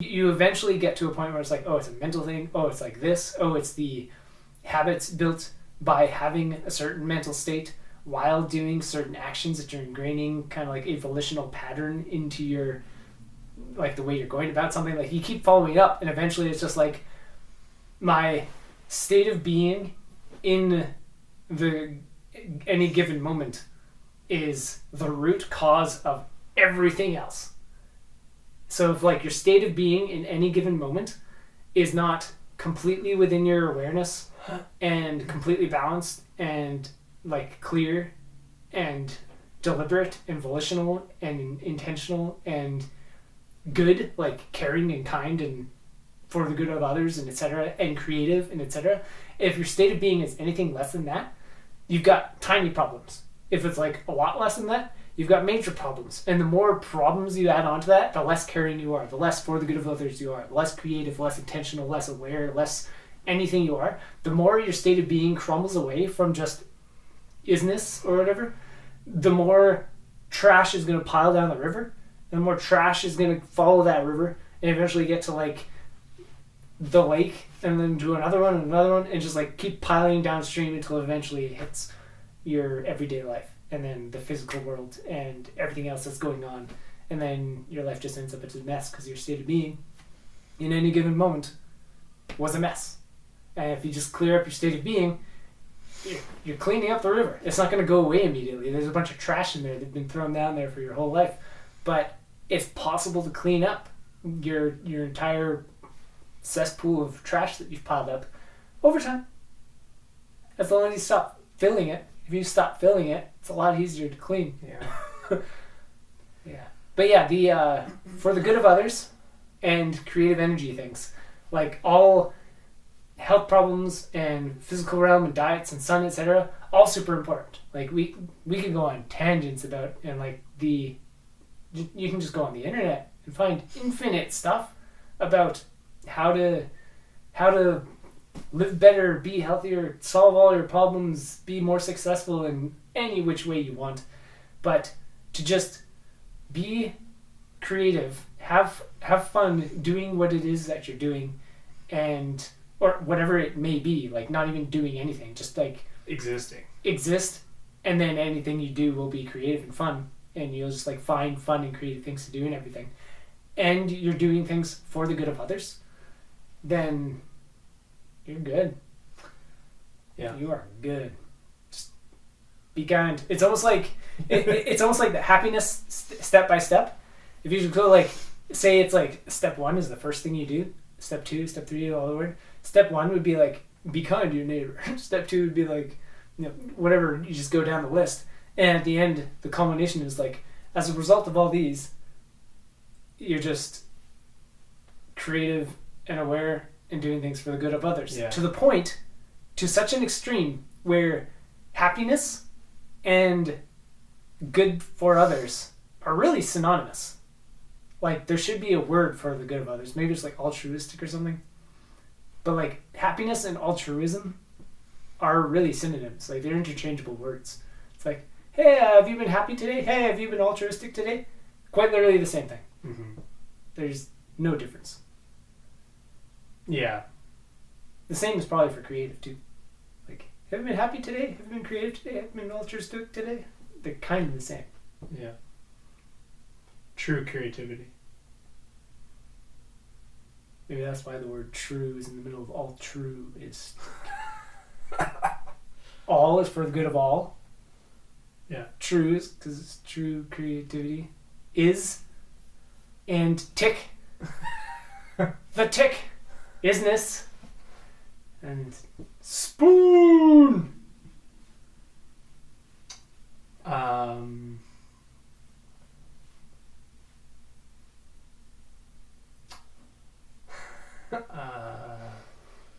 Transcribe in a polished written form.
you eventually get to a point where it's like, oh, it's a mental thing. Oh, it's like this. Oh, it's the habits built by having a certain mental state while doing certain actions that you're ingraining kind of like a volitional pattern into your, like the way you're going about something. Like you keep following it up, and eventually it's just like my state of being in any given moment is the root cause of everything else. So if like your state of being in any given moment is not completely within your awareness and completely balanced and like clear and deliberate and volitional and intentional and good, like caring and kind and for the good of others and etc., and creative and etc., if your state of being is anything less than that, you've got tiny problems. If it's like a lot less than that, you've got major problems. And the more problems you add onto that, the less caring you are, the less for the good of others you are, the less creative, less intentional, less aware, less anything you are, the more your state of being crumbles away from just isness or whatever, the more trash is going to pile down the river, and the more trash is going to follow that river and eventually get to like the lake and then do another one and another one and just like keep piling downstream until eventually it hits your everyday life and then the physical world and everything else that's going on, and then your life just ends up as a mess because your state of being in any given moment was a mess. And if you just clear up your state of being, you're cleaning up the river. It's not going to go away immediately. There's a bunch of trash in there that's been thrown down there for your whole life, but it's possible to clean up your entire cesspool of trash that you've piled up over time, as long as you stop filling it. If you stop filling it, it's a lot easier to clean. Yeah. Yeah. But yeah, the for the good of others and creative energy things, like all health problems and physical realm and diets and sun, etc., all super important. Like we could go on tangents about, and like you can just go on the internet and find infinite stuff about how to live better, be healthier, solve all your problems, be more successful in any which way you want. But to just be creative, have fun doing what it is that you're doing, and or whatever it may be, like not even doing anything, just like exist, and then anything you do will be creative and fun, and you'll just like find fun and creative things to do and everything, and you're doing things for the good of others, then you're good. Yeah. You are good. Just be kind. It's almost like it's almost like the happiness step by step. If you just go like, say it's like step 1 is the first thing you do, step 2, step 3, all the way. Step 1 would be like, be kind to your neighbor. Step 2 would be like, whatever, you just go down the list. And at the end, the culmination is like, as a result of all these, you're just creative and aware and doing things for the good of others. Yeah. To the point, to such an extreme, where happiness and good for others are really synonymous. Like, there should be a word for the good of others. Maybe it's like altruistic or something. But like, happiness and altruism are really synonyms. Like, they're interchangeable words. It's like, hey, have you been happy today? Hey, have you been altruistic today? Quite literally the same thing. Mm-hmm. There's no difference. Yeah. The same is probably for creative too. Like, have you been happy today? Have you been creative today? Have you been altruistic today? They're kind of the same. Yeah. True creativity. Maybe that's why the word true is in the middle of all true is. All is for the good of all. Yeah. True is because it's true creativity. Is. And tick. The tick. Isness. And spoon.